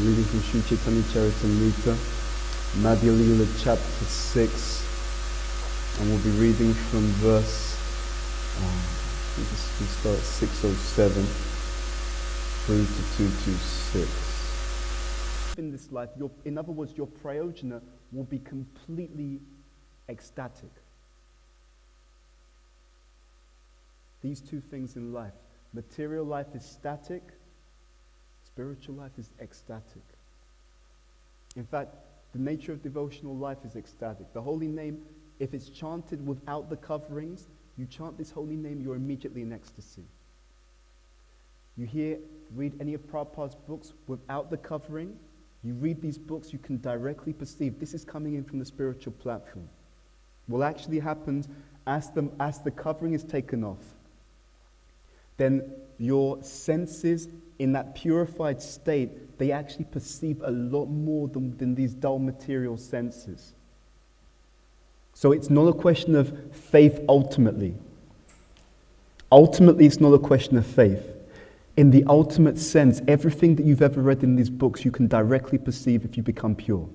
reading from Sri Chaitanya Charitamrita, Madhya Lila chapter 6, and we'll be reading from verse, we start at 607 through to 226. In this life, in other words, your prayojana will be completely ecstatic. These two things in life, material life is static, spiritual life is ecstatic. In fact, the nature of devotional life is ecstatic. The holy name, if it's chanted without the coverings, you chant this holy name, you're immediately in ecstasy. You read any of Prabhupada's books without the covering, you read these books, you can directly perceive this is coming in from the spiritual platform. What actually happens as the covering is taken off, then your senses in that purified state, they actually perceive a lot more than these dull material senses. So it's not a question of faith ultimately. Ultimately, it's not a question of faith. In the ultimate sense, everything that you've ever read in these books, you can directly perceive if you become pure.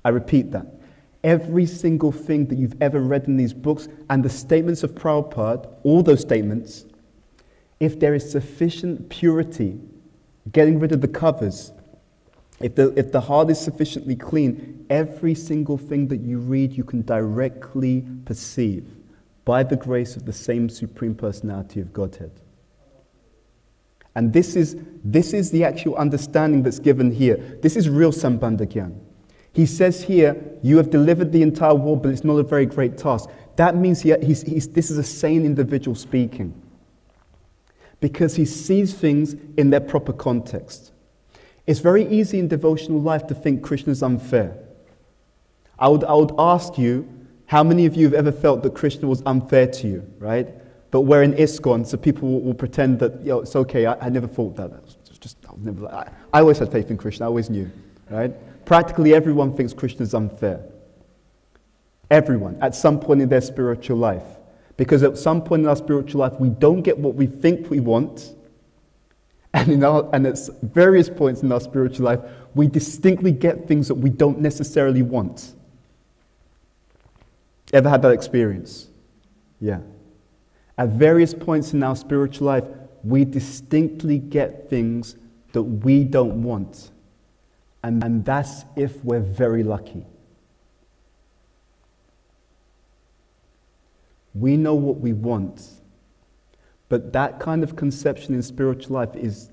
I repeat that. Every single thing that you've ever read in these books and the statements of Prabhupada, all those statements, if there is sufficient purity, getting rid of the covers, if the heart is sufficiently clean, every single thing that you read you can directly perceive by the grace of the same Supreme Personality of Godhead. And this is the actual understanding that's given here. This is real Sambandha Gyan. He says here, you have delivered the entire world, but it's not a very great task. That means this is a sane individual speaking. Because he sees things in their proper context. It's very easy in devotional life to think Krishna is unfair. I would ask you, how many of you have ever felt that Krishna was unfair to you, right? But we're in ISKCON, so people will pretend that, it's okay, I never thought that. I always had faith in Krishna, I always knew, right? Practically everyone thinks Krishna is unfair. Everyone, at some point in their spiritual life. Because at some point in our spiritual life, we don't get what we think we want. And at various points in our spiritual life, we distinctly get things that we don't necessarily want. Ever had that experience? Yeah. At various points in our spiritual life, we distinctly get things that we don't want. And that's if we're very lucky. We know what we want, but that kind of conception in spiritual life is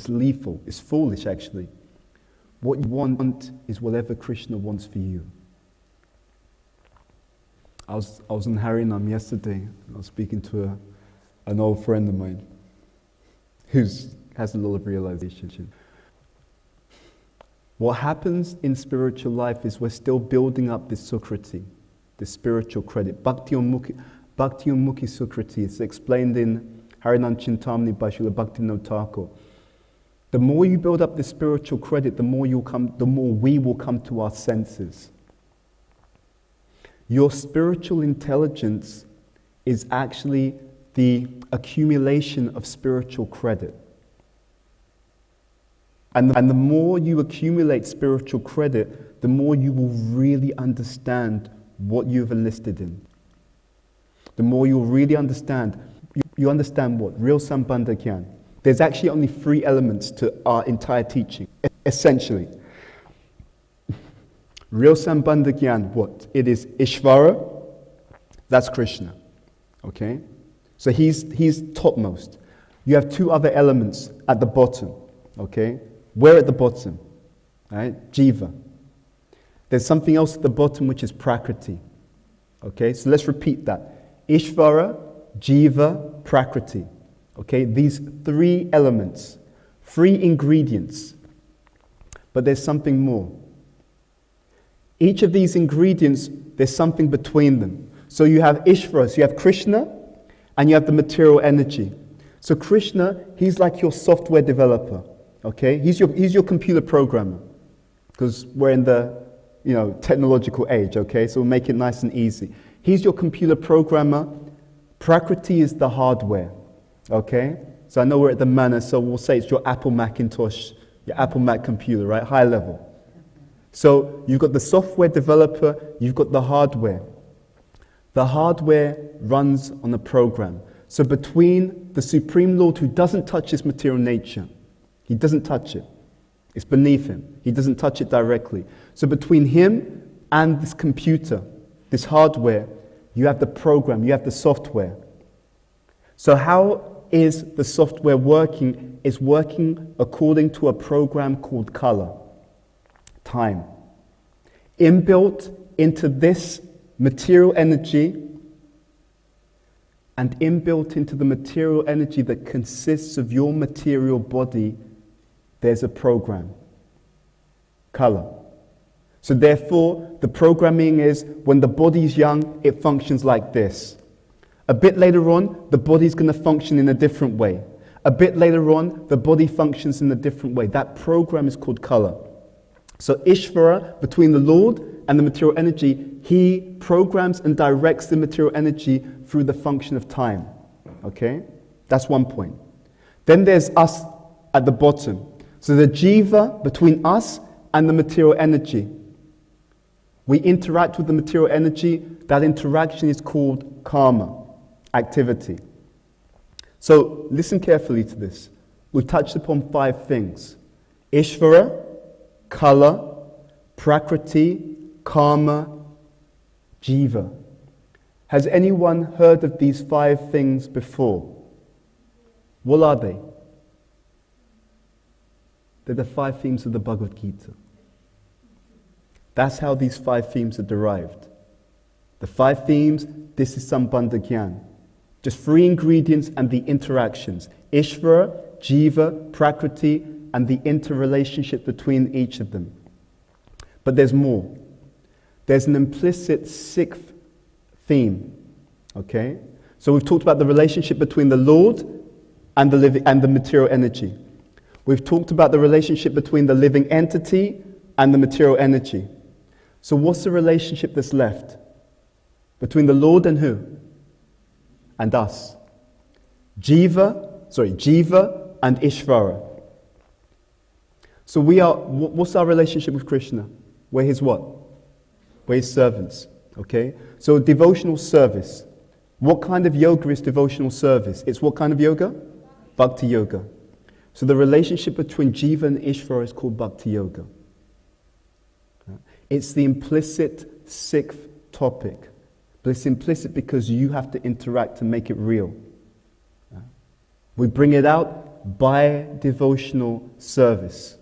lethal, is foolish actually. What you want is whatever Krishna wants for you. I was in Harinam yesterday, I was speaking to an old friend of mine who has a lot of realization. What happens in spiritual life is we're still building up this sukriti, the spiritual credit. Bhakti Mukhi Sukriti. It's explained in Harinam Chintamani by Srila Bhaktivinoda Thakur. The more you build up the spiritual credit, the more we will come to our senses. Your spiritual intelligence is actually the accumulation of spiritual credit. And the more you accumulate spiritual credit, the more you will really understand what you've enlisted in. The more you'll really understand, you understand what? Real Sambandha Gyan. There's actually only 3 elements to our entire teaching, essentially. Real Sambandha Gyan, what? It is Ishvara, that's Krishna. Okay? So he's topmost. You have 2 other elements at the bottom. Okay? Where at the bottom? Right? Jiva. There's something else at the bottom which is Prakriti. Okay, so let's repeat that. Ishvara, Jiva, Prakriti. Okay, these 3 elements, 3 ingredients. But there's something more. Each of these ingredients, there's something between them. So you have Ishvara, so you have Krishna, and you have the material energy. So Krishna, he's like your software developer. Okay, he's your computer programmer. Because we're in the technological age, okay? So we'll make it nice and easy. He's your computer programmer. Prakriti is the hardware, okay? So I know we're at the Manor, so we'll say it's your Apple Macintosh, your Apple Mac computer, right? High level. So you've got the software developer, you've got the hardware. The hardware runs on a program. So between the Supreme Lord, who doesn't touch his material nature, he doesn't touch it. It's beneath him. He doesn't touch it directly. So between him and this computer, this hardware, you have the program, you have the software. So how is the software working? It's working according to a program called color, time. Inbuilt into this material energy and inbuilt into the material energy that consists of your material body, there's a program, color. So therefore, the programming is when the body's young, it functions like this. A bit later on, the body's going to function in a different way. A bit later on, the body functions in a different way. That program is called color. So Ishvara, between the Lord and the material energy, he programs and directs the material energy through the function of time. Okay? That's one point. Then there's us at the bottom. So the jiva between us and the material energy. We interact with the material energy. That interaction is called karma, activity. So listen carefully to this. We've touched upon 5 things. Ishvara, Kala, Prakriti, Karma, Jiva. Has anyone heard of these 5 things before? What are they? They're the 5 themes of the Bhagavad Gita. That's how these 5 themes are derived. The 5 themes, this is Sambandha Gyan. Just 3 ingredients and the interactions. Ishvara, Jiva, Prakriti, and the interrelationship between each of them. But there's more. There's an implicit 6th theme. Okay? So we've talked about the relationship between the Lord and the material energy. We've talked about the relationship between the living entity and the material energy. So what's the relationship that's left? Between the Lord and who? And us. Jiva and Ishvara. So what's our relationship with Krishna? We're his what? We're his servants. Okay? So devotional service. What kind of yoga is devotional service? It's what kind of yoga? Bhakti yoga. So the relationship between Jiva and Ishvara is called Bhakti yoga. It's the implicit 6th topic. But it's implicit because you have to interact to make it real. We bring it out by devotional service.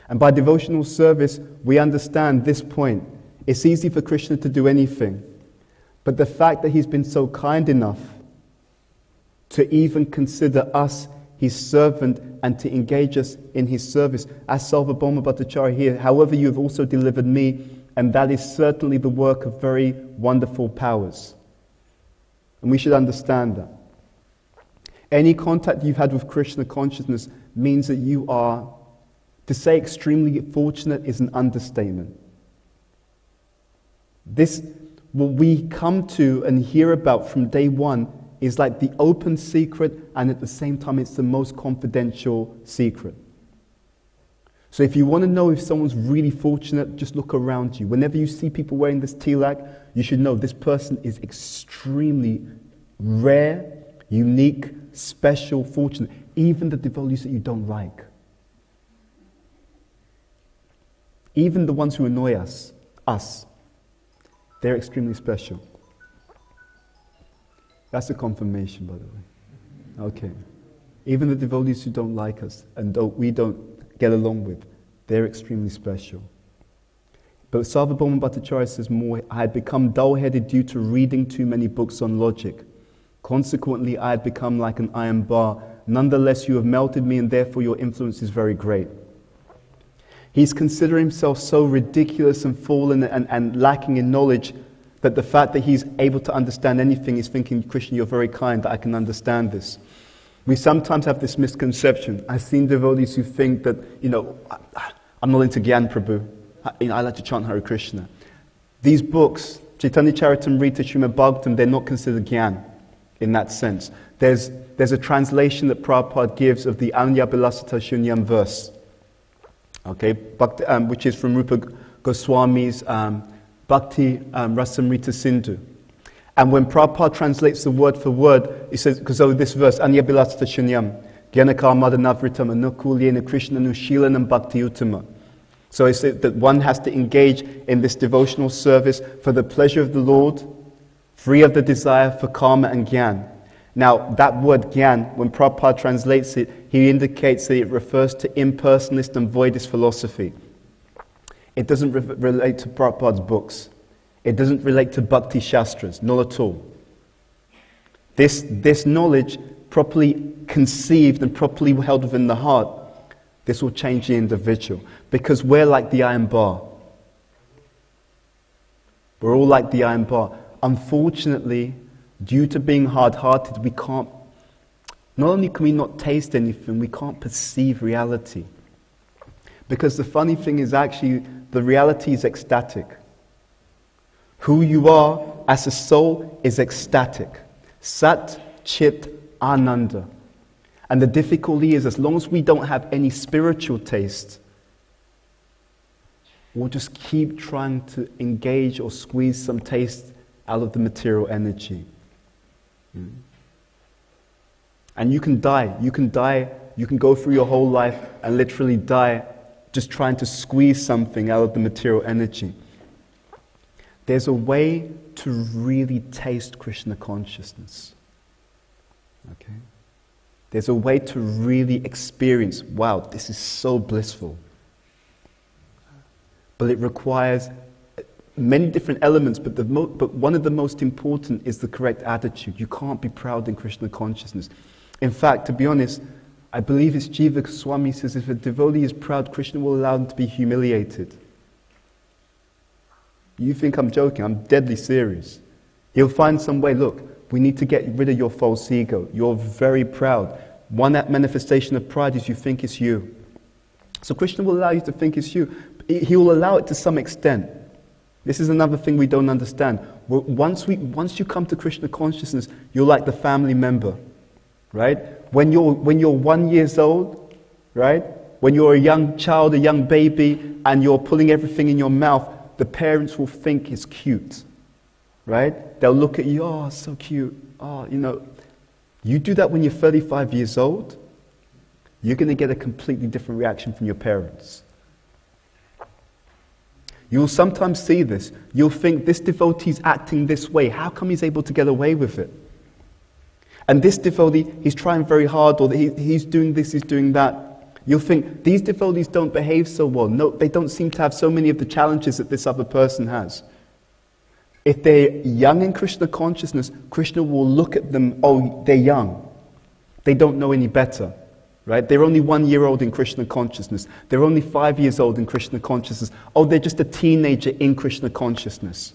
And by devotional service, we understand this point. It's easy for Krishna to do anything. But the fact that he's been so kind enough to even consider us his servant and to engage us in his service. As Sarvabhauma Bhattacharya here, however you have also delivered me, and that is certainly the work of very wonderful powers. And we should understand that. Any contact you've had with Krishna consciousness means that you are, to say extremely fortunate is an understatement. This, what we come to and hear about from day one, is like the open secret, and at the same time it's the most confidential secret. So if you want to know if someone's really fortunate, just look around you. Whenever you see people wearing this tilak, you should know this person is extremely rare, unique, special, fortunate. Even the devotees that you don't like. Even the ones who annoy us, they're extremely special. That's a confirmation, by the way. Okay. Even the devotees who don't like us and we don't get along with, they're extremely special. But Sarvabhauma Bhattacharya says more, I had become dull-headed due to reading too many books on logic. Consequently, I had become like an iron bar. Nonetheless, you have melted me, and therefore your influence is very great. He's considering himself so ridiculous and fallen and lacking in knowledge that the fact that he's able to understand anything is thinking, Krishna, you're very kind that I can understand this. We sometimes have this misconception. I've seen devotees who think that, I'm not into Gyan Prabhu. I like to chant Hare Krishna. These books, Chaitanya Charitamrita, Srimad Bhagavatam, they're not considered Gyan. in that sense. There's a translation that Prabhupada gives of the Anyabilasata Shunyam verse, okay, which is from Rupa Goswami's Bhakti Rasamrita Sindhu. And when Prabhupada translates the word for word, he says, because of this verse, Anyabilasata Shunyam, Gyanakar Madanavritam Anukulyena Krishna Nushilanam Bhakti Uttama. So he said that one has to engage in this devotional service for the pleasure of the Lord, free of the desire for karma and gyan. Now, that word gyan, when Prabhupada translates it, he indicates that it refers to impersonalist and voidist philosophy. It doesn't relate to Prabhupada's books. It doesn't relate to Bhakti Shastras, not at all. This knowledge, properly conceived and properly held within the heart, this will change the individual. Because we're like the iron bar. We're all like the iron bar. Unfortunately, due to being hard-hearted, we can't, not only can we not taste anything, we can't perceive reality. Because the funny thing is actually, the reality is ecstatic. Who you are as a soul is ecstatic. Sat, Chit, Ananda. And the difficulty is, as long as we don't have any spiritual taste, we'll just keep trying to engage or squeeze some taste out of the material energy. And you can die. You can go through your whole life and literally die just trying to squeeze something out of the material energy. There's a way to really taste Krishna consciousness. Okay? There's a way to really experience, wow, this is so blissful. But it requires many different elements, but one of the most important is the correct attitude. You can't be proud in Krishna consciousness. In fact, to be honest, I believe it's Jiva Goswami says, if a devotee is proud, Krishna will allow him to be humiliated. You think I'm joking? I'm deadly serious. He'll find some way, look, we need to get rid of your false ego. You're very proud. One manifestation of pride is you think it's you. So Krishna will allow you to think it's you. He will allow it to some extent. This is another thing we don't understand. Once you come to Krishna consciousness, you're like the family member, right? When you're 1 year old, right? When you're a young child, a young baby, and you're pulling everything in your mouth, the parents will think it's cute, right? They'll look at you, oh, so cute. Oh, you do that when you're 35 years old, you're going to get a completely different reaction from your parents. You'll sometimes see this. You'll think, this devotee's acting this way. How come he's able to get away with it? And this devotee, he's trying very hard, or he's doing this, he's doing that. You'll think, these devotees don't behave so well. No, they don't seem to have so many of the challenges that this other person has. If they're young in Krishna consciousness, Krishna will look at them, oh, they're young. They don't know any better. Right? They're only 1 year old in Krishna consciousness. They're only 5 years old in Krishna consciousness. Oh, they're just a teenager in Krishna consciousness.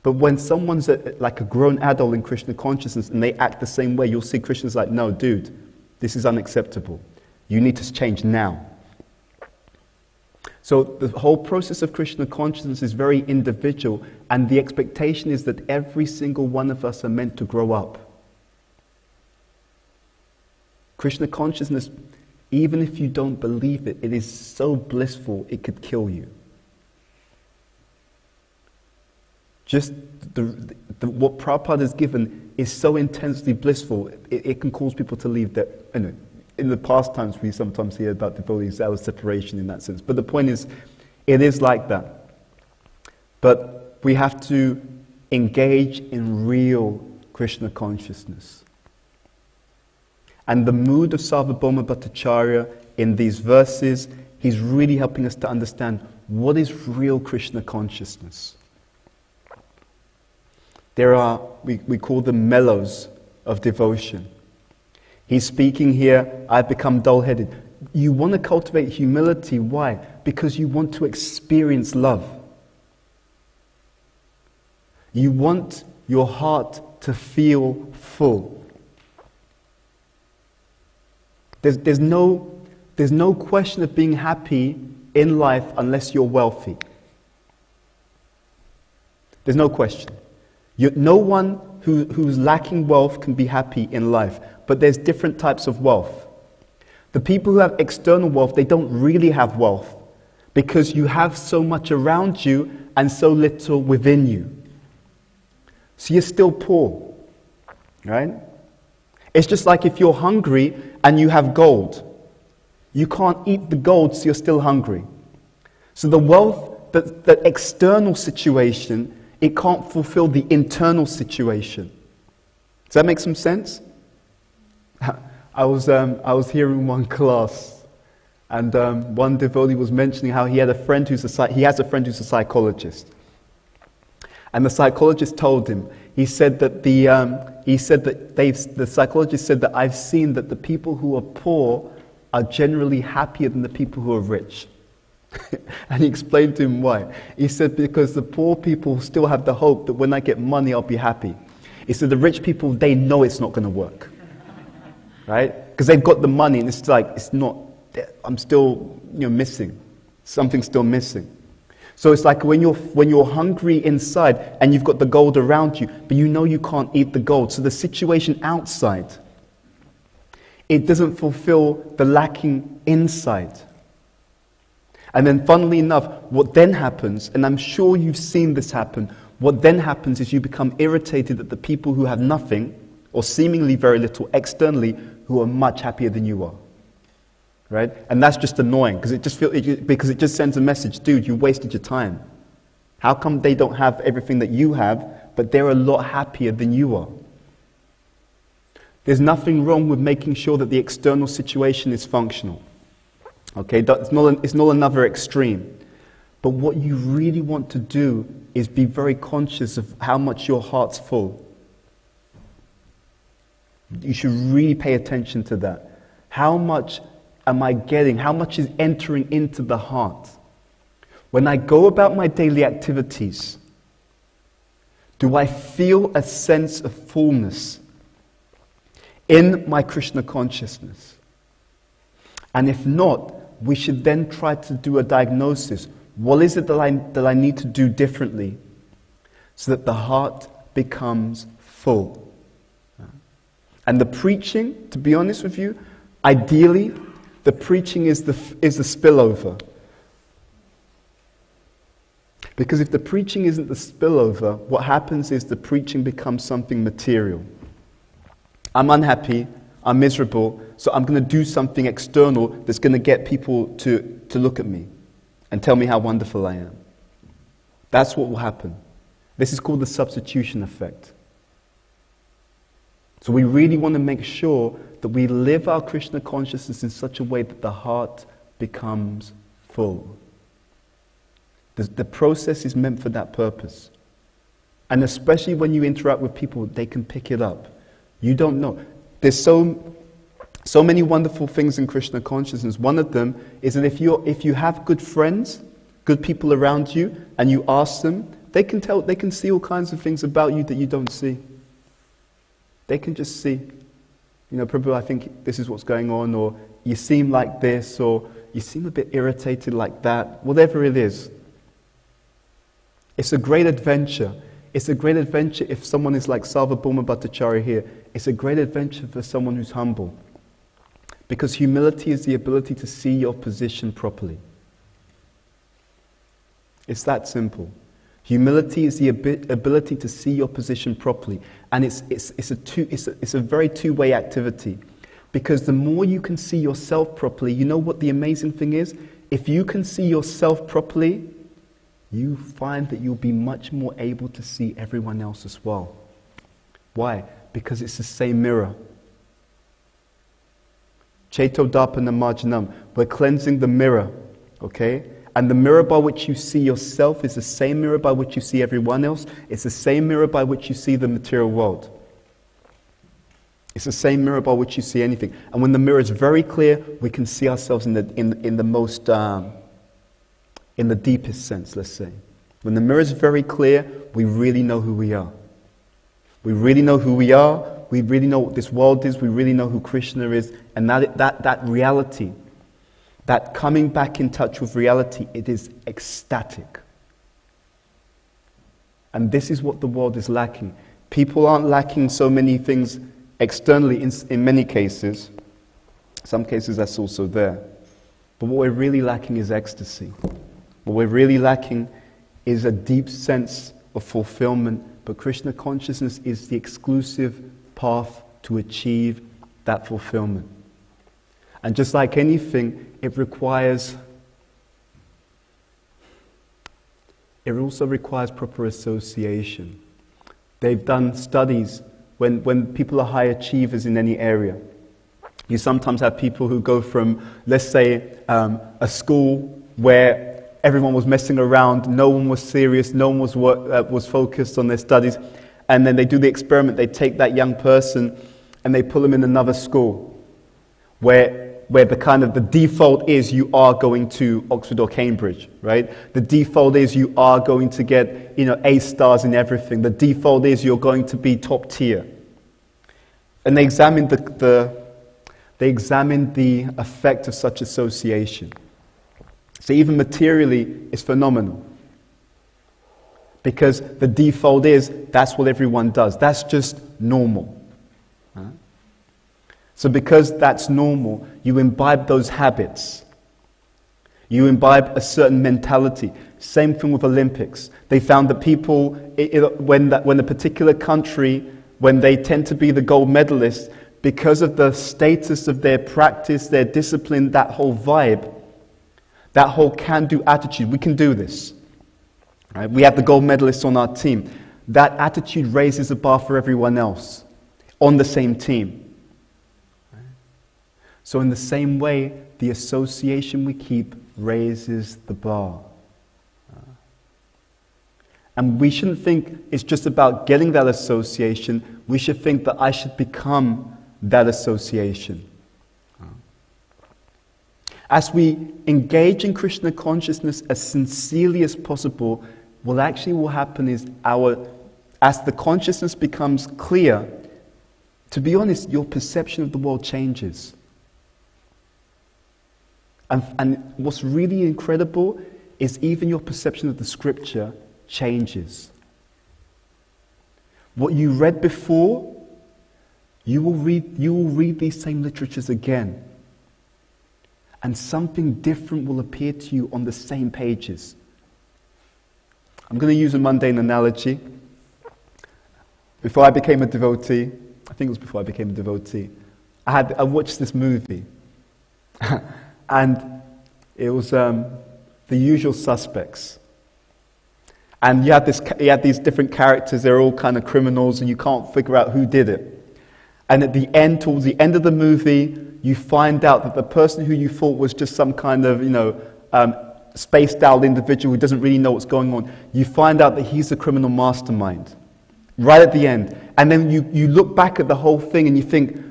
But when someone's like a grown adult in Krishna consciousness and they act the same way, you'll see Krishna's like, no, dude, this is unacceptable. You need to change now. So the whole process of Krishna consciousness is very individual, and the expectation is that every single one of us are meant to grow up. Krishna consciousness, even if you don't believe it, it is so blissful it could kill you. Just what Prabhupada has given is so intensely blissful, it can cause people to leave their... In the past times we sometimes hear about devotees out of separation in that sense. But the point is, it is like that. But we have to engage in real Krishna consciousness. And the mood of Sarvabhauma Bhattacharya in these verses, he's really helping us to understand what is real Krishna consciousness. There are, we call them mellows of devotion. He's speaking here, I've become dull-headed. You want to cultivate humility, why? Because you want to experience love. You want your heart to feel full. There's no question of being happy in life unless you're wealthy. There's no question. No one who's lacking wealth can be happy in life, but there's different types of wealth. The people who have external wealth, they don't really have wealth because you have so much around you and so little within you. So you're still poor, right? It's just like if you're hungry and you have gold. You can't eat the gold, so you're still hungry. So the wealth, the external situation, it can't fulfill the internal situation. Does that make some sense? I was hearing one class, and one devotee was mentioning how he has a friend who's a psychologist, and the psychologist told him. He said that the psychologist said that I've seen that the people who are poor are generally happier than the people who are rich. And he explained to him why. He said, because the poor people still have the hope that when I get money, I'll be happy. He said, the rich people, they know it's not going to work. Right? Because they've got the money and it's like, it's not, I'm still, missing. Something's still missing. So it's like when you're hungry inside and you've got the gold around you, but you know you can't eat the gold. So the situation outside, it doesn't fulfill the lacking inside. And then funnily enough, what then happens, and I'm sure you've seen this happen, what then happens is you become irritated at the people who have nothing, or seemingly very little externally, who are much happier than you are. Right? And that's just annoying, because it just sends a message, dude, you wasted your time. How come they don't have everything that you have, but they're a lot happier than you are? There's nothing wrong with making sure that the external situation is functional. Okay, it's not another extreme. But what you really want to do is be very conscious of how much your heart's full. You should really pay attention to that. How much am I getting? How much is entering into the heart? When I go about my daily activities, do I feel a sense of fullness in my Krishna consciousness? And if not, we should then try to do a diagnosis. What is it that I need to do differently so that the heart becomes full? And the preaching, to be honest with you, ideally, the preaching is the spillover. Because if the preaching isn't the spillover, what happens is the preaching becomes something material. I'm unhappy, I'm miserable, so I'm going to do something external that's going to get people to look at me and tell me how wonderful I am. That's what will happen. This is called the substitution effect. So we really want to make sure that we live our Krishna consciousness in such a way that the heart becomes full. The process is meant for that purpose. And especially when you interact with people, they can pick it up. You don't know. There's so many wonderful things in Krishna consciousness. One of them is that if you have good friends, good people around you, and you ask them, they can see all kinds of things about you that you don't see. They can just see, Prabhu, I think this is what's going on, or you seem like this, or you seem a bit irritated like that, whatever it is. It's a great adventure. It's a great adventure if someone is like Sarvabhauma Bhattacharya here. It's a great adventure for someone who's humble. Because humility is the ability to see your position properly. It's that simple. Humility is the ability to see your position properly. And it's a very two-way activity. Because the more you can see yourself properly, you know what the amazing thing is? If you can see yourself properly, you find that you'll be much more able to see everyone else as well. Why? Because it's the same mirror. Cheto Darpana Marjanam. We're cleansing the mirror. Okay? And the mirror by which you see yourself is the same mirror by which you see everyone else. It's the same mirror by which you see the material world. It's the same mirror by which you see anything. And when the mirror is very clear, we can see ourselves in the most, in the deepest sense, let's say. When the mirror is very clear, we really know who we are. We really know who we are. We really know what this world is. We really know who Krishna is. And that reality, that coming back in touch with reality, it is ecstatic. And this is what the world is lacking. People aren't lacking so many things externally in many cases. Some cases that's also there. But what we're really lacking is ecstasy. What we're really lacking is a deep sense of fulfillment. But Krishna consciousness is the exclusive path to achieve that fulfillment. And just like anything, it also requires proper association. They've done studies when people are high achievers in any area. You sometimes have people who go from, let's say, a school where everyone was messing around, no one was serious, no one was focused on their studies, and then they do the experiment. They take that young person and they put them in another school where the default is you are going to Oxford or Cambridge, right? The default is you are going to get, A stars in everything. The default is you're going to be top tier. And they examined the effect of such association. So even materially, it's phenomenal. Because the default is that's what everyone does. That's just normal. So because that's normal, you imbibe those habits. You imbibe a certain mentality. Same thing with Olympics. They found that people, when a particular country, when they tend to be the gold medalists, because of the status of their practice, their discipline, that whole vibe, that whole can-do attitude, we can do this. Right? We have the gold medalists on our team. That attitude raises the bar for everyone else on the same team. So in the same way, the association we keep raises the bar. And we shouldn't think it's just about getting that association. We should think that I should become that association. As we engage in Krishna consciousness as sincerely as possible, what actually will happen is as the consciousness becomes clear, to be honest, your perception of the world changes. And what's really incredible is even your perception of the scripture changes. What you read before, you will read these same literatures again. And something different will appear to you on the same pages. I'm going to use a mundane analogy. Before I became a devotee, I think it was before I became a devotee, I watched this movie. And it was The Usual Suspects. And you had these different characters, they're all kind of criminals, and you can't figure out who did it. And at the end, towards the end of the movie, you find out that the person who you thought was just some kind of, spaced out individual who doesn't really know what's going on, you find out that he's a criminal mastermind. Right at the end. And then you look back at the whole thing and you think,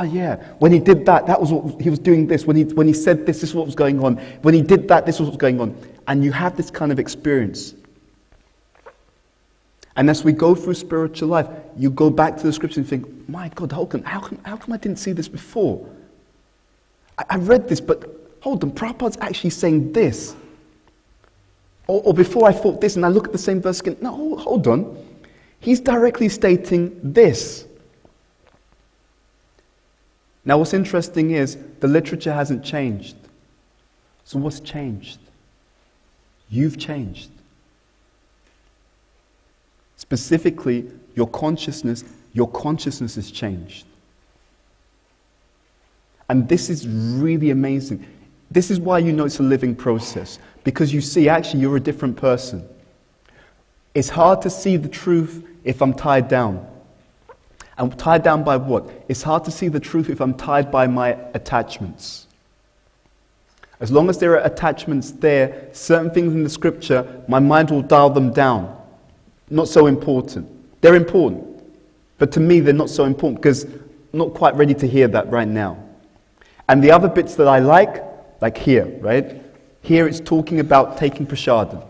yeah, when he did that was what he was doing this. When he said this is what was going on. When he did that, this was what was going on. And you have this kind of experience. And as we go through spiritual life, you go back to the scripture and think, my God, how come I didn't see this before? I read this, but hold on, Prabhupada's actually saying this. Or before I thought this, and I look at the same verse again. No, hold on. He's directly stating this. Now what's interesting is the literature hasn't changed. So what's changed? You've changed. Specifically, your consciousness has changed. And this is really amazing. This is why you know it's a living process. Because you see, actually, you're a different person. It's hard to see the truth if I'm tied down. And tied down by what? It's hard to see the truth if I'm tied by my attachments. As long as there are attachments there, certain things in the scripture, my mind will dial them down. Not so important. They're important. But to me, they're not so important because I'm not quite ready to hear that right now. And the other bits that I like here, right? Here it's talking about taking prasadam,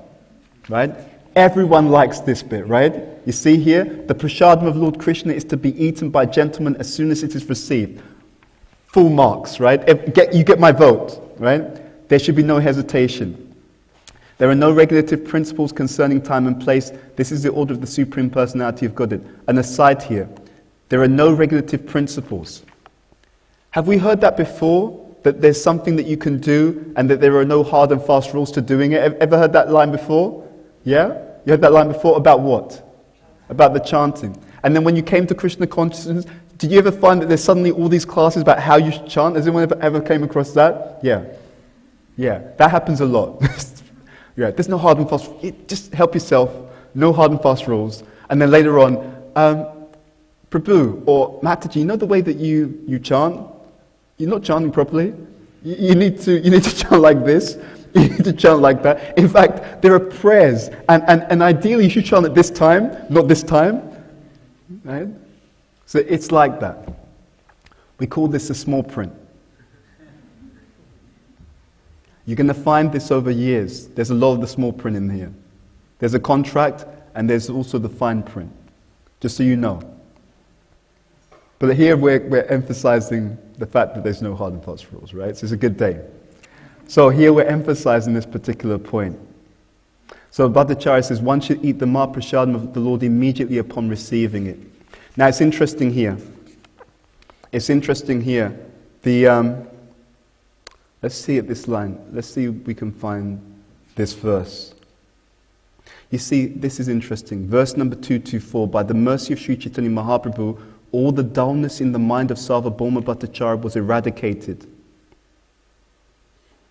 right? Everyone likes this bit, right? You see here, the prasadam of Lord Krishna is to be eaten by gentlemen as soon as it is received. Full marks, right? You get my vote, right? There should be no hesitation. There are no regulative principles concerning time and place. This is the order of the Supreme Personality of Godhead. An aside here. There are no regulative principles. Have we heard that before? That there's something that you can do and that there are no hard and fast rules to doing it? Ever heard that line before? Yeah? You heard that line before? About what? About the chanting. And then when you came to Krishna consciousness, did you ever find that there's suddenly all these classes about how you should chant? Has anyone ever came across that? Yeah. Yeah, that happens a lot. Yeah, there's no hard and fast. Just help yourself. No hard and fast rules. And then later on, Prabhu or Mataji, you know the way that you chant? You're not chanting properly. You need to chant like this. You need to chant like that. In fact, there are prayers, and ideally you should chant at this time, not this time. Right? So it's like that. We call this a small print. You're going to find this over years. There's a lot of the small print in here. There's a contract, and there's also the fine print. Just so you know. But here we're emphasizing the fact that there's no hard and fast rules, right? So it's a good day. So here we're emphasizing this particular point. So Bhattacharya says, one should eat the Mahaprasadam of the Lord immediately upon receiving it. Now it's interesting here. Let's see at this line. Let's see if we can find this verse. You see, this is interesting. Verse number 224, by the mercy of Sri Chaitanya Mahaprabhu, all the dullness in the mind of Sarvabhauma Bhattacharya was eradicated.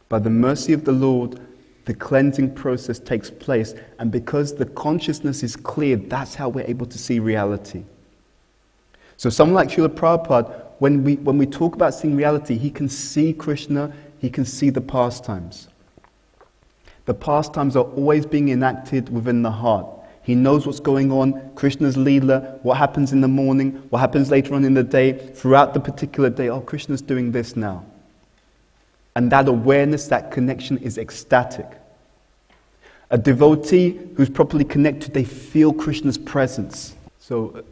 By the mercy of the Lord, the cleansing process takes place, and because the consciousness is cleared, that's how we're able to see reality. So someone like Srila Prabhupada, when we talk about seeing reality, he can see Krishna, he can see the pastimes. The pastimes are always being enacted within the heart. He knows what's going on, Krishna's Leela, what happens in the morning, what happens later on in the day, throughout the particular day. Oh, Krishna's doing this now. And that awareness, that connection is ecstatic. A devotee who's properly connected, they feel Krishna's presence. So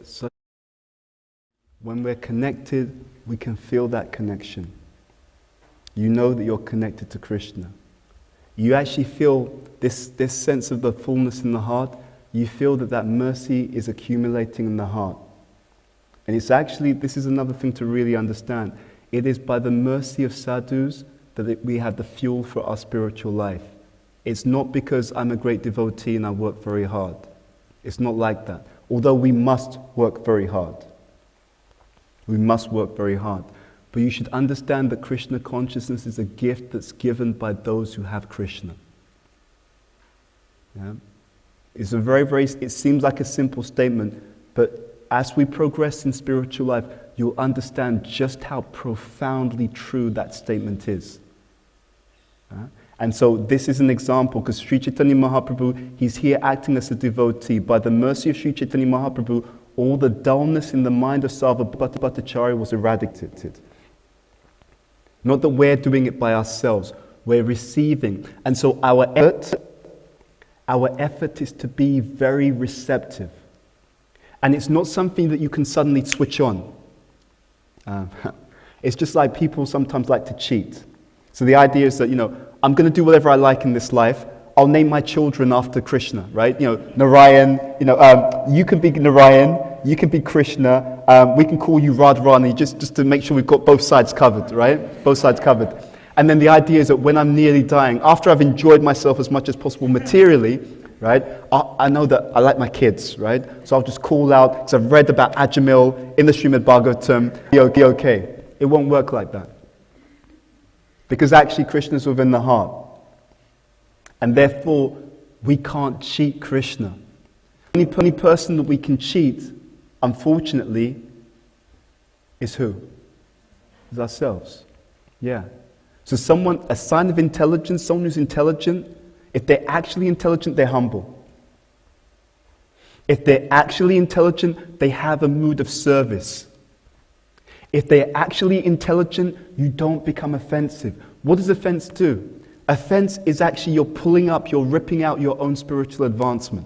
when we're connected, we can feel that connection. You know that you're connected to Krishna. You actually feel this sense of the fullness in the heart. You feel that mercy is accumulating in the heart. And it's actually, this is another thing to really understand. It is by the mercy of sadhus that we have the fuel for our spiritual life. It's not because I'm a great devotee and I work very hard. It's not like that. Although we must work very hard. We must work very hard. But you should understand that Krishna consciousness is a gift that's given by those who have Krishna. Yeah? It's it seems like a simple statement, but as we progress in spiritual life, you'll understand just how profoundly true that statement is. And so this is an example, because Sri Chaitanya Mahaprabhu, he's here acting as a devotee. By the mercy of Sri Chaitanya Mahaprabhu, all the dullness in the mind of Sarvabhauma Bhattacharya was eradicated. Not that we're doing it by ourselves, we're receiving. And so our effort is to be very receptive. And it's not something that you can suddenly switch on. It's just like people sometimes like to cheat. So the idea is that, I'm going to do whatever I like in this life. I'll name my children after Krishna, right? Narayan, you can be Narayan, you can be Krishna, we can call you Radharani just to make sure we've got both sides covered, right? Both sides covered. And then the idea is that when I'm nearly dying, after I've enjoyed myself as much as possible materially, right, I know that I like my kids, right? So I'll just call out, because I've read about Ajamil in the Srimad Bhagavatam, be okay. It won't work like that. Because actually Krishna's within the heart. And therefore, we can't cheat Krishna. The only person that we can cheat, unfortunately, is who? Is ourselves. Yeah. So a sign of intelligence, someone who's intelligent, if they're actually intelligent, they're humble. If they're actually intelligent, they have a mood of service. If they're actually intelligent, you don't become offensive. What does offense do? Offense is actually you're ripping out your own spiritual advancement.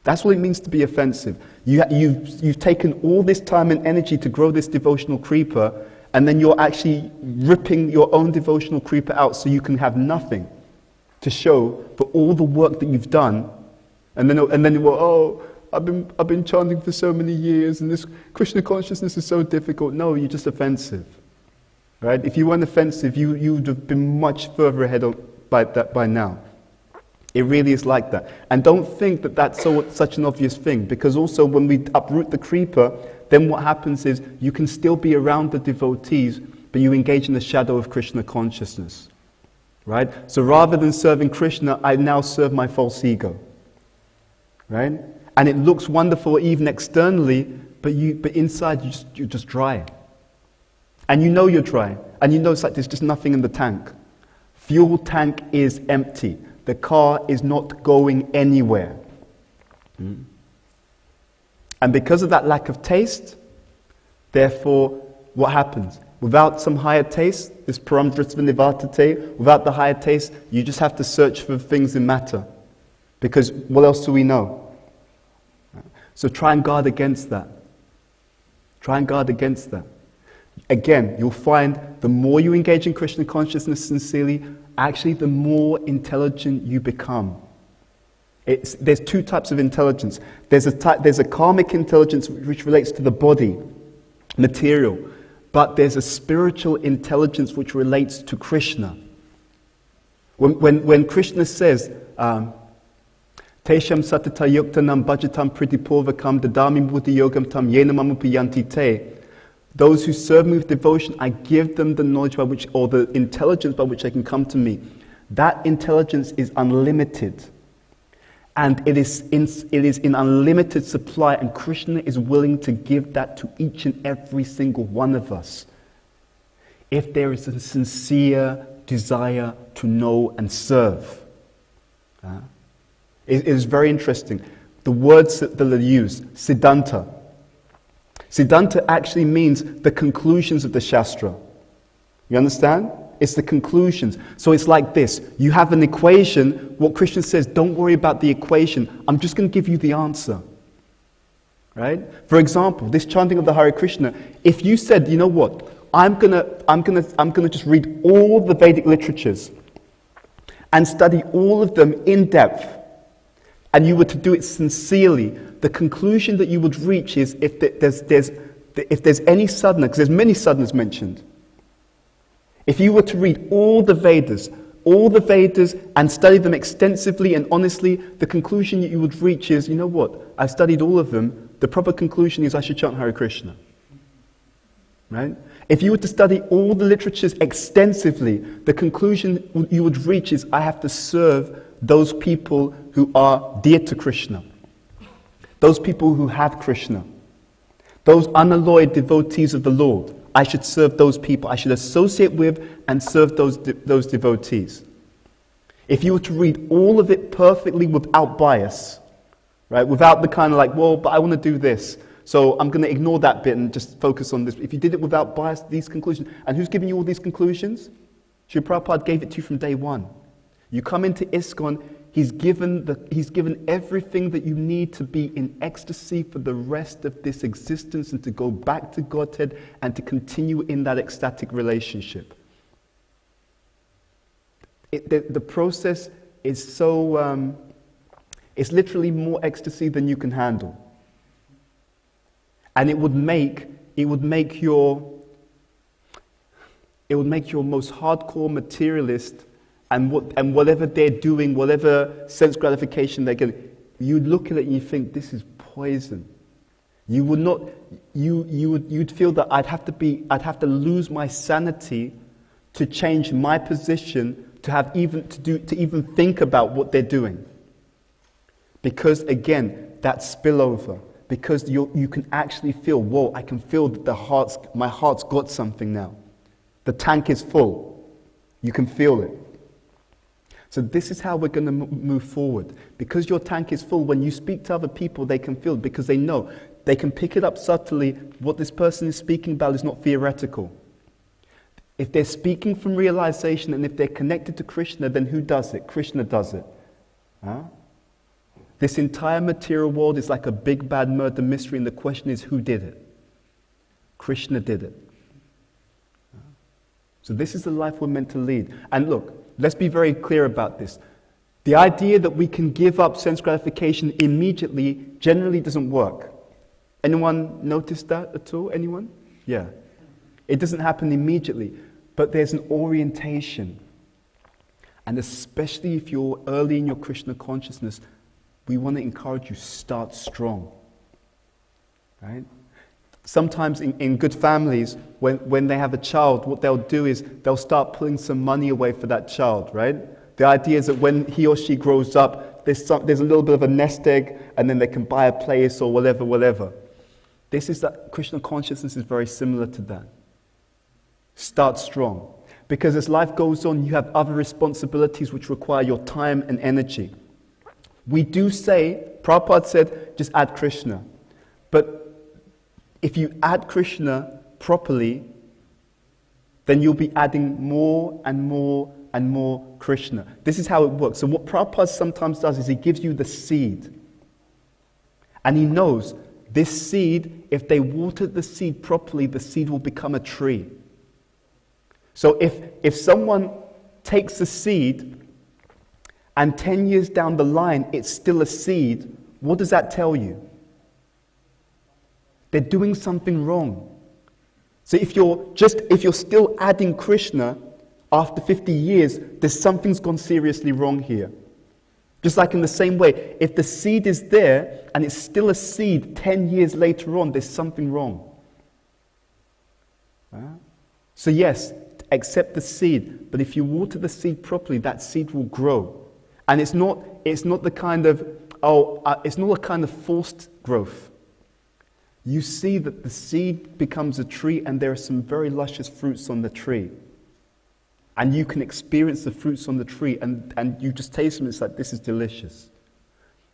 That's what it means to be offensive. You've taken all this time and energy to grow this devotional creeper, and then you're actually ripping your own devotional creeper out so you can have nothing. to show for all the work that you've done, and then well, oh, I've been chanting for so many years, and this Krishna consciousness is so difficult. No, you're just offensive, right? If you weren't offensive, you would have been much further ahead by now. It really is like that. And don't think that that's such an obvious thing, because also when we uproot the creeper, then what happens is you can still be around the devotees, but you engage in the shadow of Krishna consciousness. Right? So rather than serving Krishna, I now serve my false ego. Right? And it looks wonderful even externally, but inside you're just dry. And you know you're dry. And you know it's like there's just nothing in the tank. Fuel tank is empty. The car is not going anywhere. And because of that lack of taste, therefore, what happens? Without some higher taste, this paramdrisva nivartate, without the higher taste, you just have to search for things in matter. Because what else do we know? So try and guard against that. Try and guard against that. Again, you'll find the more you engage in Krishna consciousness sincerely, actually the more intelligent you become. There's two types of intelligence. There's a karmic intelligence which relates to the body, material. But there's a spiritual intelligence which relates to Krishna. When Krishna says, Tesham satata yuktanam bhajatam pritipurvakam dadami bhuti yogam tam yena mamupiyanti te, those who serve me with devotion, I give them the knowledge by which, or the intelligence by which they can come to me. That intelligence is unlimited. And it is in unlimited supply, and Krishna is willing to give that to each and every single one of us, if there is a sincere desire to know and serve. It is very interesting. The words that are used, Siddhanta. Siddhanta actually means the conclusions of the Shastra. You understand? It's the conclusions. So it's like this. You have an equation. What Krishna says, don't worry about the equation. I'm just going to give you the answer. Right? For example, this chanting of the Hare Krishna, if you said, you know what, I'm gonna just read all the Vedic literatures and study all of them in depth, and you were to do it sincerely, the conclusion that you would reach is if there's any sadhana, because there's many sadhanas mentioned. If you were to read all the Vedas and study them extensively and honestly, the conclusion that you would reach is, you know what, I've studied all of them, the proper conclusion is I should chant Hare Krishna. Right? If you were to study all the literatures extensively, the conclusion you would reach is I have to serve those people who are dear to Krishna. Those people who have Krishna. Those unalloyed devotees of the Lord. I should serve those people. I should associate with and serve those devotees. If you were to read all of it perfectly without bias, right? Without the kind of like, well, but I want to do this, so I'm going to ignore that bit and just focus on this. If you did it without bias, these conclusions, and who's giving you all these conclusions? Srila Prabhupada gave it to you from day one. You come into ISKCON, He's given everything that you need to be in ecstasy for the rest of this existence and to go back to Godhead and to continue in that ecstatic relationship. The process is so, it's literally more ecstasy than you can handle. And it would make your most hardcore materialist, and whatever they're doing, whatever sense gratification they're getting, you'd look at it and you think, this is poison. You would not, you'd feel that I'd have to lose my sanity to change my position, to even think about what they're doing. Because again, that spillover, because you can actually feel, whoa, I can feel that my heart's got something now. The tank is full. You can feel it. So this is how we're going to move forward. Because your tank is full, when you speak to other people, they can feel it because they know. They can pick it up subtly. What this person is speaking about is not theoretical. If they're speaking from realization and if they're connected to Krishna, then who does it? Krishna does it. Huh? This entire material world is like a big bad murder mystery, and the question is, who did it? Krishna did it. So this is the life we're meant to lead. And look, let's be very clear about this. The idea that we can give up sense gratification immediately generally doesn't work. Anyone notice that at all? Anyone? Yeah. It doesn't happen immediately, but there's an orientation. And especially if you're early in your Krishna consciousness, we want to encourage you, start strong. Right? Sometimes in good families, when they have a child, what they'll do is they'll start pulling some money away for that child, right? The idea is that when he or she grows up, there's a little bit of a nest egg, and then they can buy a place or whatever. Krishna consciousness is very similar to that. Start strong. Because as life goes on, you have other responsibilities which require your time and energy. We do say, Prabhupada said, just add Krishna. But if you add Krishna properly, then you'll be adding more and more and more Krishna. This is how it works. So what Prabhupada sometimes does is he gives you the seed. And he knows this seed, if they water the seed properly, the seed will become a tree. So if someone takes a seed and 10 years down the line it's still a seed, what does that tell you? They're doing something wrong. So if you're still adding Krishna after 50 years, something's gone seriously wrong here. Just like in the same way, if the seed is there and it's still a seed 10 years later on, there's something wrong. So yes, accept the seed, but if you water the seed properly, that seed will grow. And it's not the kind of it's not a kind of forced growth. You see that the seed becomes a tree, and there are some very luscious fruits on the tree. And you can experience the fruits on the tree, and you just taste them, it's like, this is delicious.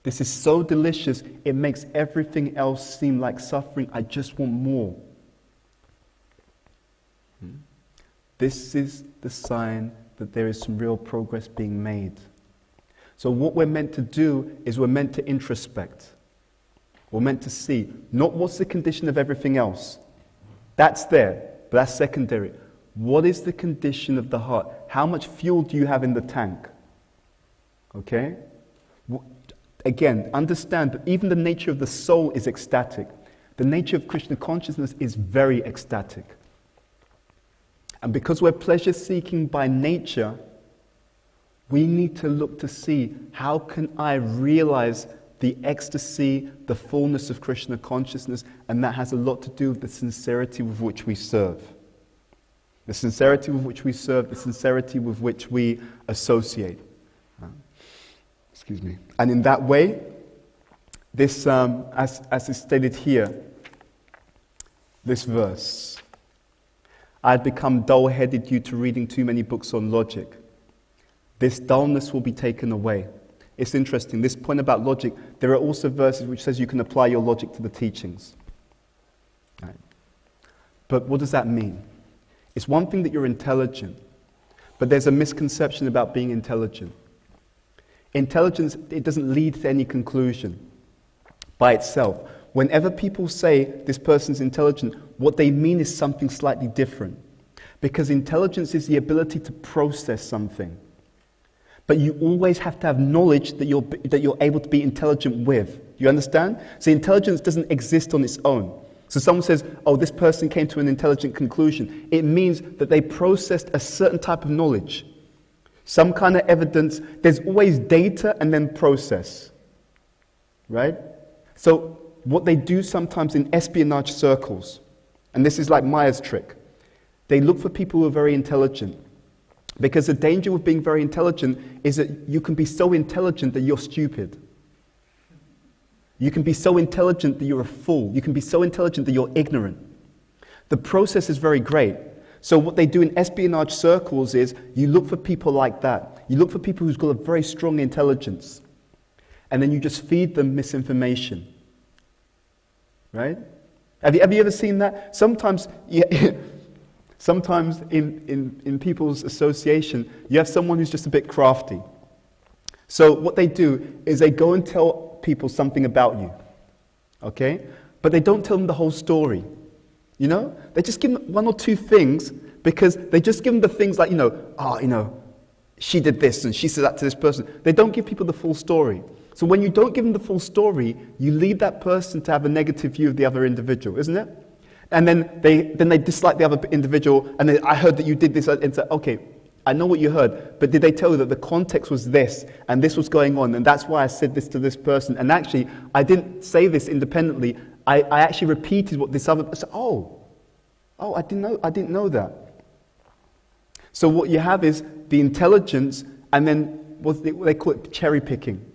This is so delicious, it makes everything else seem like suffering. I just want more. This is the sign that there is some real progress being made. So what we're meant to do is we're meant to introspect. We're meant to see, not what's the condition of everything else. That's there, but that's secondary. What is the condition of the heart? How much fuel do you have in the tank? Okay? Again, understand that even the nature of the soul is ecstatic. The nature of Krishna consciousness is very ecstatic. And because we're pleasure-seeking by nature, we need to look to see, how can I realize the ecstasy, the fullness of Krishna consciousness? And that has a lot to do with the sincerity with which we serve. The sincerity with which we serve, the sincerity with which we associate. Excuse me. And in that way, this, as is stated here, this verse, I had become dull-headed due to reading too many books on logic. This dullness will be taken away. It's interesting, this point about logic, there are also verses which says you can apply your logic to the teachings. Right. But what does that mean? It's one thing that you're intelligent, but there's a misconception about being intelligent. Intelligence, it doesn't lead to any conclusion by itself. Whenever people say this person's intelligent, what they mean is something slightly different. Because intelligence is the ability to process something. But you always have to have knowledge that you're able to be intelligent with. You understand? So intelligence doesn't exist on its own. So someone says, oh, this person came to an intelligent conclusion. It means that they processed a certain type of knowledge. Some kind of evidence. There's always data and then process. Right? So what they do sometimes in espionage circles, and this is like Maya's trick, they look for people who are very intelligent. Because the danger with being very intelligent is that you can be so intelligent that you're stupid. You can be so intelligent that you're a fool. You can be so intelligent that you're ignorant. The process is very great. So what they do in espionage circles is you look for people like that. You look for people who's got a very strong intelligence. And then you just feed them misinformation. Right? Have you ever seen that? Sometimes in people's association, you have someone who's just a bit crafty. So what they do is they go and tell people something about you. Okay? But they don't tell them the whole story. You know? They just give them one or two things, because they just give them the things like, she did this and she said that to this person. They don't give people the full story. So when you don't give them the full story, you lead that person to have a negative view of the other individual, isn't it? And then they dislike the other individual, and then, I heard that you did this, and say, okay, I know what you heard, but did they tell you that the context was this, and this was going on, and that's why I said this to this person, and actually, I didn't say this independently, I actually repeated what this other person, I didn't know that. So what you have is the intelligence, and then what they call it cherry picking.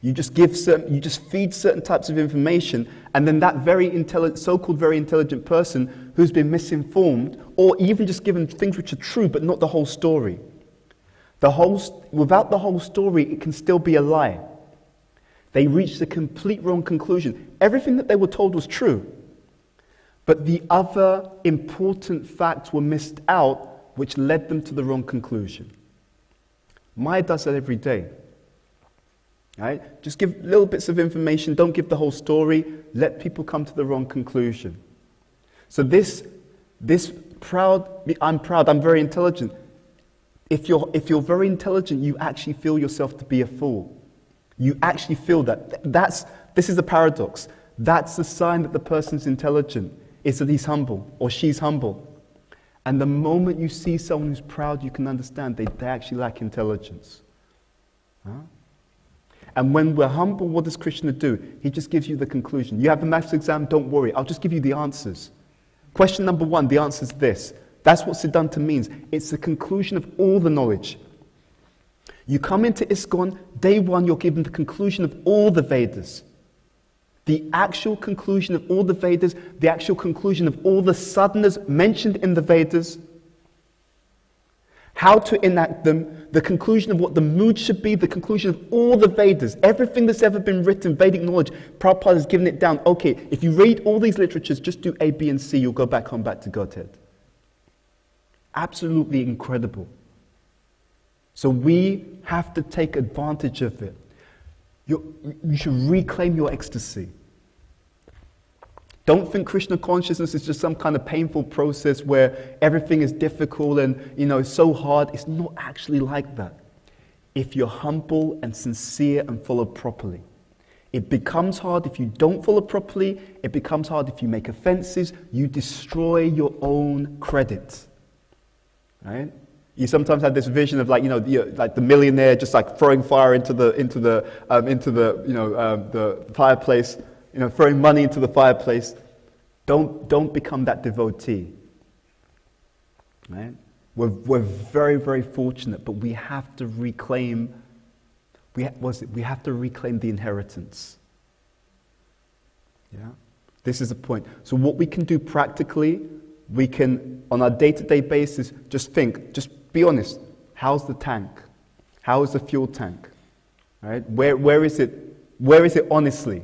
You just feed certain types of information, and then that so-called very intelligent person who's been misinformed, or even just given things which are true but not the whole story. Without the whole story, it can still be a lie. They reached the complete wrong conclusion. Everything that they were told was true, but the other important facts were missed out, which led them to the wrong conclusion. Maya does that every day. Right? Just give little bits of information, don't give the whole story, let people come to the wrong conclusion. So this I'm proud, I'm very intelligent. If you're very intelligent, you actually feel yourself to be a fool. You actually feel that. This is a paradox. That's the sign that the person's intelligent, is that he's humble or she's humble. And the moment you see someone who's proud, you can understand they actually lack intelligence. Huh? And when we're humble, what does Krishna do? He just gives you the conclusion. You have the maths exam, don't worry, I'll just give you the answers. Question number 1, the answer is this. That's what Siddhanta means. It's the conclusion of all the knowledge. You come into ISKCON, day 1, you're given the conclusion of all the Vedas. The actual conclusion of all the Vedas, the actual conclusion of all the sadhanas mentioned in the Vedas, how to enact them, the conclusion of what the mood should be, the conclusion of all the Vedas, everything that's ever been written, Vedic knowledge, Prabhupada has given it down. Okay, if you read all these literatures, just do A, B, and C, you'll go back home, back to Godhead. Absolutely incredible. So we have to take advantage of it. You should reclaim your ecstasy. Don't think Krishna consciousness is just some kind of painful process where everything is difficult and, it's so hard. It's not actually like that. If you're humble and sincere and follow properly. It becomes hard if you don't follow properly. It becomes hard if you make offenses. You destroy your own credit. Right? You sometimes have this vision of like the millionaire just like throwing fire into the fireplace. Throwing money into the fireplace. Don't become that devotee. Right? We're very, very fortunate, but we have to reclaim. We have to reclaim the inheritance. Yeah, this is the point. So what we can do practically, we can on our day-to-day basis just be honest. How's the tank? How is the fuel tank? Right? Where is it? Where is it honestly?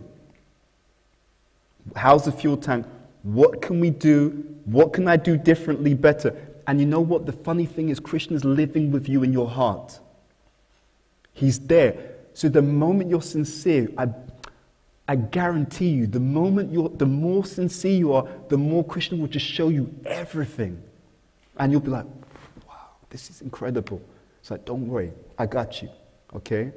How's the fuel tank? What can we do? What can I do differently, better? And you know what? The funny thing is Krishna's living with you in your heart. He's there. So the moment you're sincere, I guarantee you, the more sincere you are, the more Krishna will just show you everything. And you'll be like, wow, this is incredible. It's like, don't worry, I got you. Okay?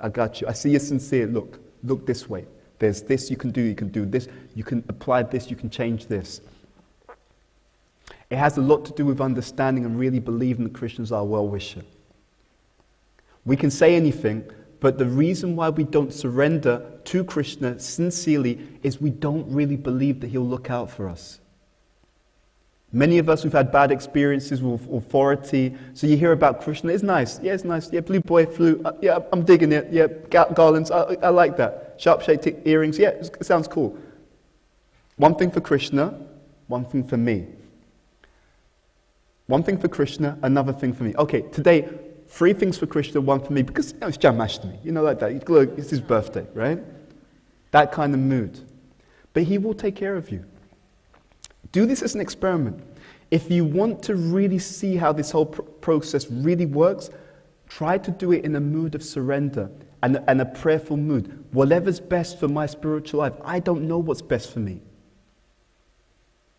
I got you. I see you're sincere. Look this way. There's this you can do this, you can apply this, you can change this. It has a lot to do with understanding and really believing that Krishna is our well-wisher. We can say anything, but the reason why we don't surrender to Krishna sincerely is we don't really believe that he'll look out for us. Many of us who've had bad experiences with authority, so you hear about Krishna, it's nice, yeah, blue boy flute, yeah, I'm digging it, yeah, garlands, I like that, sharp-shaped earrings, yeah, it sounds cool. One thing for Krishna, one thing for me. One thing for Krishna, another thing for me. Okay, today, 3 things for Krishna, 1 for me, because it's Janmashtami, like that, look, it's his birthday, right? That kind of mood. But he will take care of you. Do this as an experiment. If you want to really see how this whole process really works, try to do it in a mood of surrender and a prayerful mood. Whatever's best for my spiritual life. I don't know what's best for me.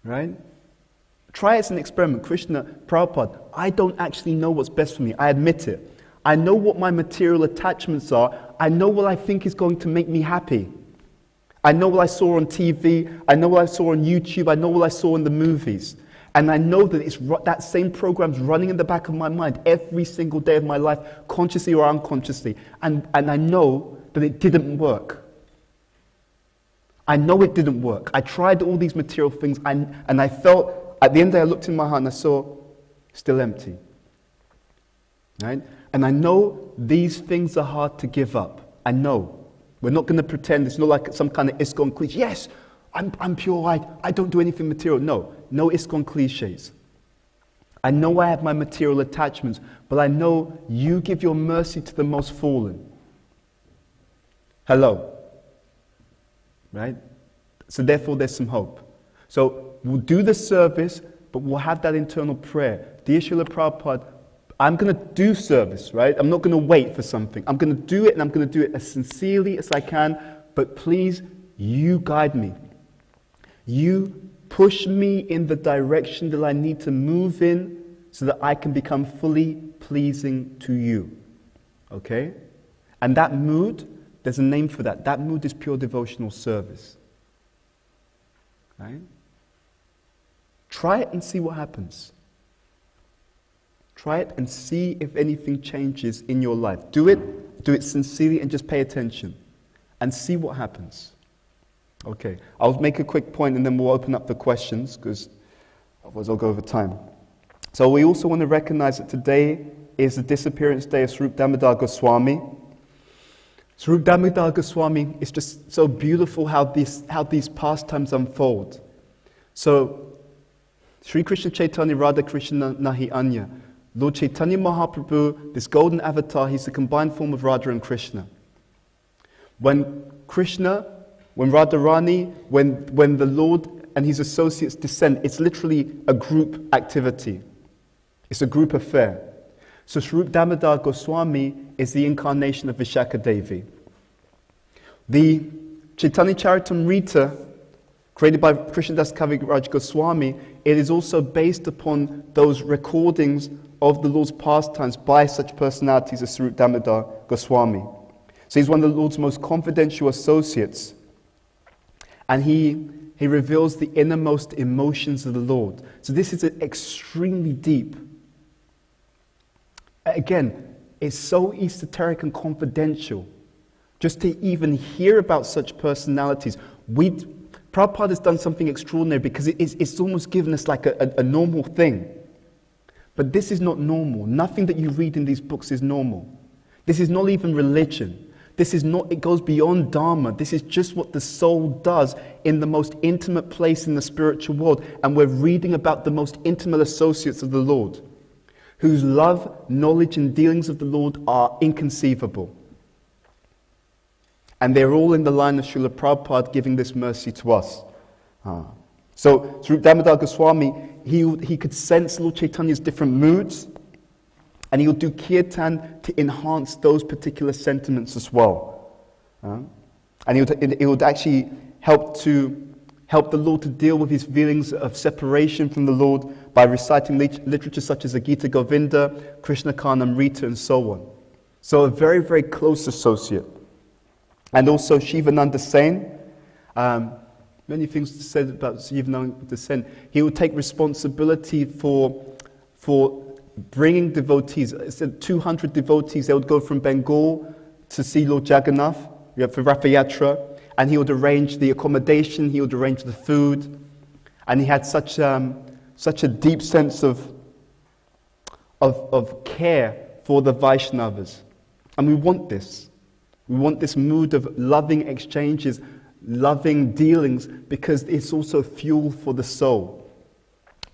Right? Try it as an experiment. Krishna, Prabhupada, I don't actually know what's best for me. I admit it. I know what my material attachments are. I know what I think is going to make me happy. I know what I saw on TV. I know what I saw on YouTube. I know what I saw in the movies. And I know that that same program's running in the back of my mind every single day of my life, consciously or unconsciously. And I know that it didn't work. I know it didn't work. I tried all these material things, and I felt, at the end of the day, I looked in my heart and I saw, still empty. Right? And I know these things are hard to give up. I know. We're not going to pretend it's not like some kind of ISKCON cliche. Yes, I'm pure, I don't do anything material. No ISKCON cliches. I know I have my material attachments, but I know you give your mercy to the most fallen. Hello. Right? So therefore there's some hope. So we'll do the service, but we'll have that internal prayer. Dear Srila Prabhupada, I'm going to do service, right? I'm not going to wait for something. I'm going to do it, and I'm going to do it as sincerely as I can, but please, you guide me. You push me in the direction that I need to move in so that I can become fully pleasing to you. Okay? And that mood, there's a name for that. That mood is pure devotional service. Right? Try it and see what happens. Try it and see if anything changes in your life. Do it sincerely, and just pay attention and see what happens. Okay, I'll make a quick point and then we'll open up the questions, because otherwise I'll go over time. So we also want to recognize that today is the disappearance day of Swarup Damodar Goswami. Swarup Damodar Goswami, is just so beautiful how these pastimes unfold. So, Sri Krishna Chaitanya Radha Krishna Nahi Anya. Lord Chaitanya Mahaprabhu, this golden avatar, he's the combined form of Radha and Krishna. When Radharani, when the Lord and his associates descend, it's literally a group activity. It's a group affair. So Swarup Damodar Goswami is the incarnation of Vishakha Devi. The Chaitanya Charitamrita, created by Krishnadas Kaviraj Goswami, it is also based upon those recordings of the Lord's pastimes by such personalities as Swarup Damodar Goswami. So he's one of the Lord's most confidential associates. And he reveals the innermost emotions of the Lord. So this is extremely deep. Again, it's so esoteric and confidential. Just to even hear about such personalities. Prabhupada has done something extraordinary, because it's almost given us like a normal thing. But this is not normal. Nothing that you read in these books is normal. This is not even religion. It goes beyond Dharma. This is just what the soul does in the most intimate place in the spiritual world. And we're reading about the most intimate associates of the Lord, whose love, knowledge, and dealings of the Lord are inconceivable. And they're all in the line of Srila Prabhupada giving this mercy to us. So, Swarup Damodar Goswami, he could sense Lord Chaitanya's different moods, and he'll do kirtan to enhance those particular sentiments as well. And it would actually help the Lord to deal with his feelings of separation from the Lord by reciting literature such as the Gita Govinda, Krishna Karnamrita, and so on. So a very, very close associate. And also Shivananda Sen, many things said about Shivananda Sen. He would take responsibility for bringing devotees. It said 200 devotees. They would go from Bengal to see Lord Jagannath for Ratha Yatra, and he would arrange the accommodation. He would arrange the food, and he had such a deep sense of care for the Vaishnavas, and we want this. We want this mood of loving exchanges, loving dealings, because it's also fuel for the soul.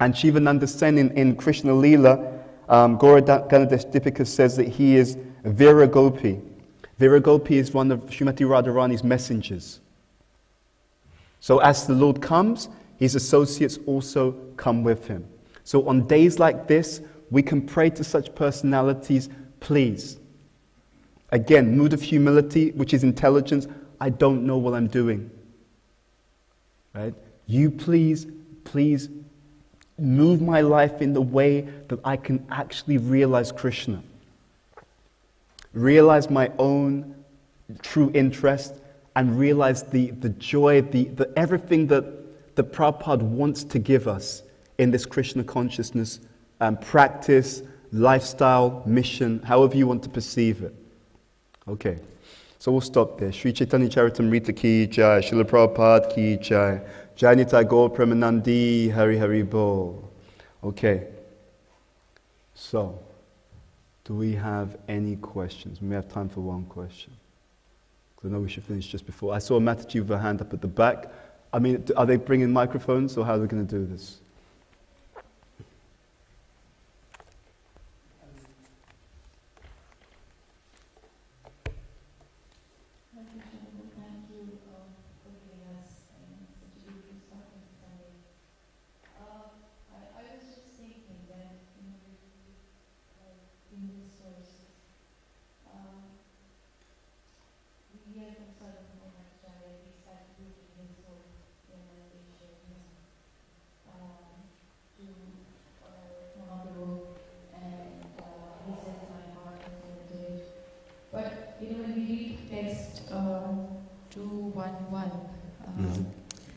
And Shivananda Sen in Krishna Leela, Gaura Ganadesh Dipika says that he is Vira Gopi. Vira Gopi is one of Srimati Radharani's messengers. So as the Lord comes, his associates also come with him. So on days like this, we can pray to such personalities, please. Again, mood of humility, which is intelligence. I don't know what I'm doing. Right? You please move my life in the way that I can actually realize Krishna. Realize my own true interest and realize the joy, the everything that Prabhupada wants to give us in this Krishna consciousness practice, lifestyle, mission, however you want to perceive it. Okay, so we'll stop there. Sri Chaitanya Charitamrita ki jai, Srila Prabhupada ki jai, Jai Nitai Gaur Premanandi, Hari Hari Bol. Okay, so do we have any questions? We may have time for one question. I know we should finish just before. I saw Mataji with her hand up at the back. I mean, are they bringing microphones, or how are they going to do this?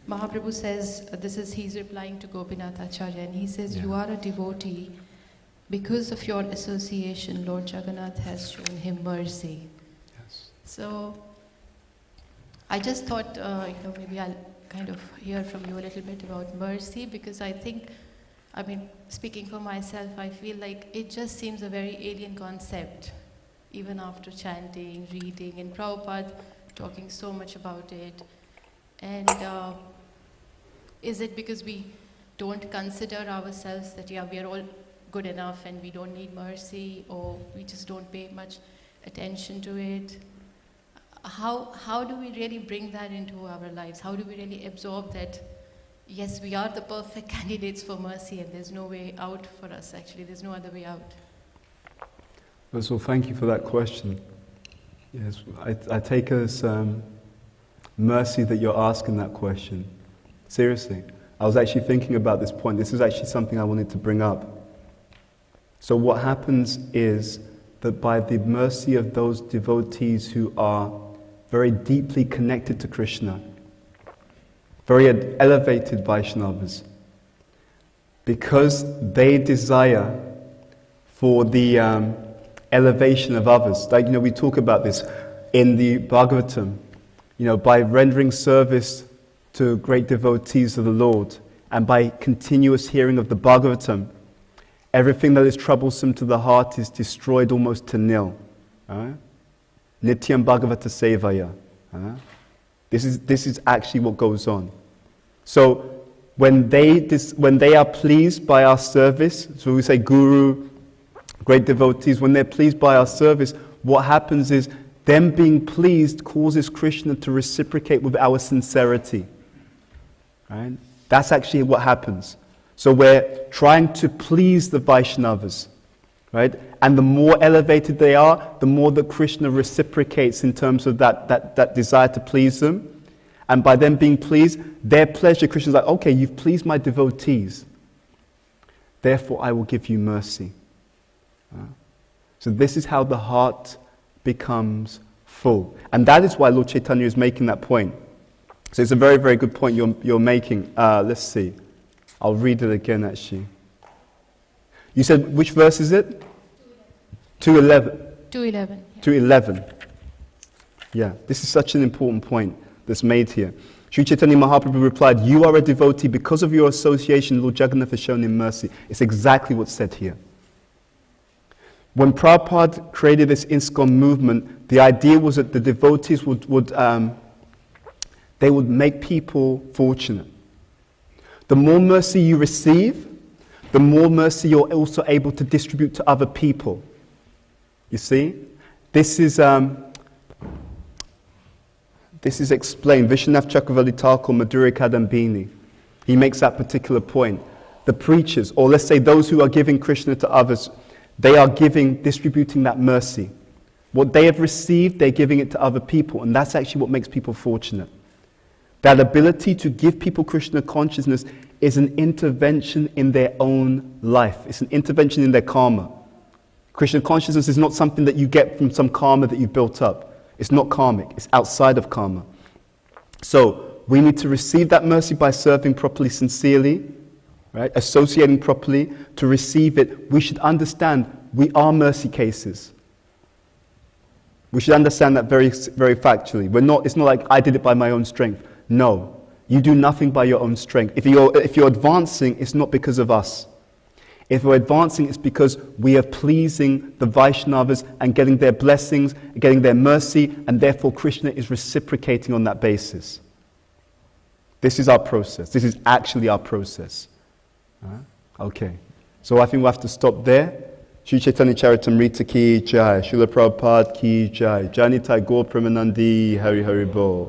Mahaprabhu says, he's replying to Gopinath Acharya, and he says, you are a devotee. Because of your association, Lord Jagannath has shown him mercy. Yes. So, I just thought, maybe I'll kind of hear from you a little bit about mercy, because I think, speaking for myself, I feel like it just seems a very alien concept, even after chanting, reading, and Prabhupada talking so much about it. And is it because we don't consider ourselves that, we are all good enough and we don't need mercy, or we just don't pay much attention to it? How do we really bring that into our lives? How do we really absorb that, yes, we are the perfect candidates for mercy and there's no way out for us, actually, there's no other way out? First of all, thank you for that question. Yes, I take as mercy that you're asking that question. Seriously. I was actually thinking about this point. This is actually something I wanted to bring up. So what happens is that by the mercy of those devotees who are very deeply connected to Krishna, very elevated Vaishnavas, because they desire for the elevation of others. Like, we talk about this in the Bhagavatam. By rendering service to great devotees of the Lord, and by continuous hearing of the Bhagavatam, everything that is troublesome to the heart is destroyed almost to nil. Nityam Bhagavata Sevaya. This is actually what goes on. So when they are pleased by our service, so we say Guru, great devotees, when they're pleased by our service, what happens is them being pleased causes Krishna to reciprocate with our sincerity. Right? That's actually what happens. So we're trying to please the Vaishnavas, right? And the more elevated they are, the more that Krishna reciprocates in terms of that desire to please them. And by them being pleased, their pleasure, Krishna's like, okay, you've pleased my devotees. Therefore, I will give you mercy. So this is how the heart becomes full. And that is why Lord Chaitanya is making that point. So it's a very, very good point you're making. Let's see. I'll read it again, actually. You said, which verse is it? 2:11. 2:11. 2:11. Yeah, this is such an important point that's made here. Sri Chaitanya Mahaprabhu replied, you are a devotee because of your association, Lord Jagannath has shown him mercy. It's exactly what's said here. When Prabhupada created this ISKCON movement, the idea was that the devotees they would make people fortunate. The more mercy you receive, the more mercy you're also able to distribute to other people. You see? This is explained. Vishwanath Chakravarti Thakur, Madhya Kadambini. He makes that particular point. The preachers, or let's say those who are giving Krishna to others, they are distributing that mercy. What they have received, they're giving it to other people, and that's actually what makes people fortunate. That ability to give people Krishna consciousness is an intervention in their own life. It's an intervention in their karma. Krishna consciousness is not something that you get from some karma that you've built up. It's not karmic. It's outside of karma. So we need to receive that mercy by serving properly, sincerely, right? Associating properly. To receive it, we should understand we are mercy cases. We should understand that very, very factually. It's not like I did it by my own strength. No, you do nothing by your own strength. If you're advancing, it's not because of us. If we're advancing, it's because we are pleasing the Vaishnavas and getting their blessings, getting their mercy, and therefore Krishna is reciprocating on that basis. This is our process. This is actually our process. Okay. So I think we'll have to stop there. Shri Chaitanya Charitamrita ki jai, Srila Prabhupada ki jai, Jani Tagore Premanandi, Hari Hari Bol.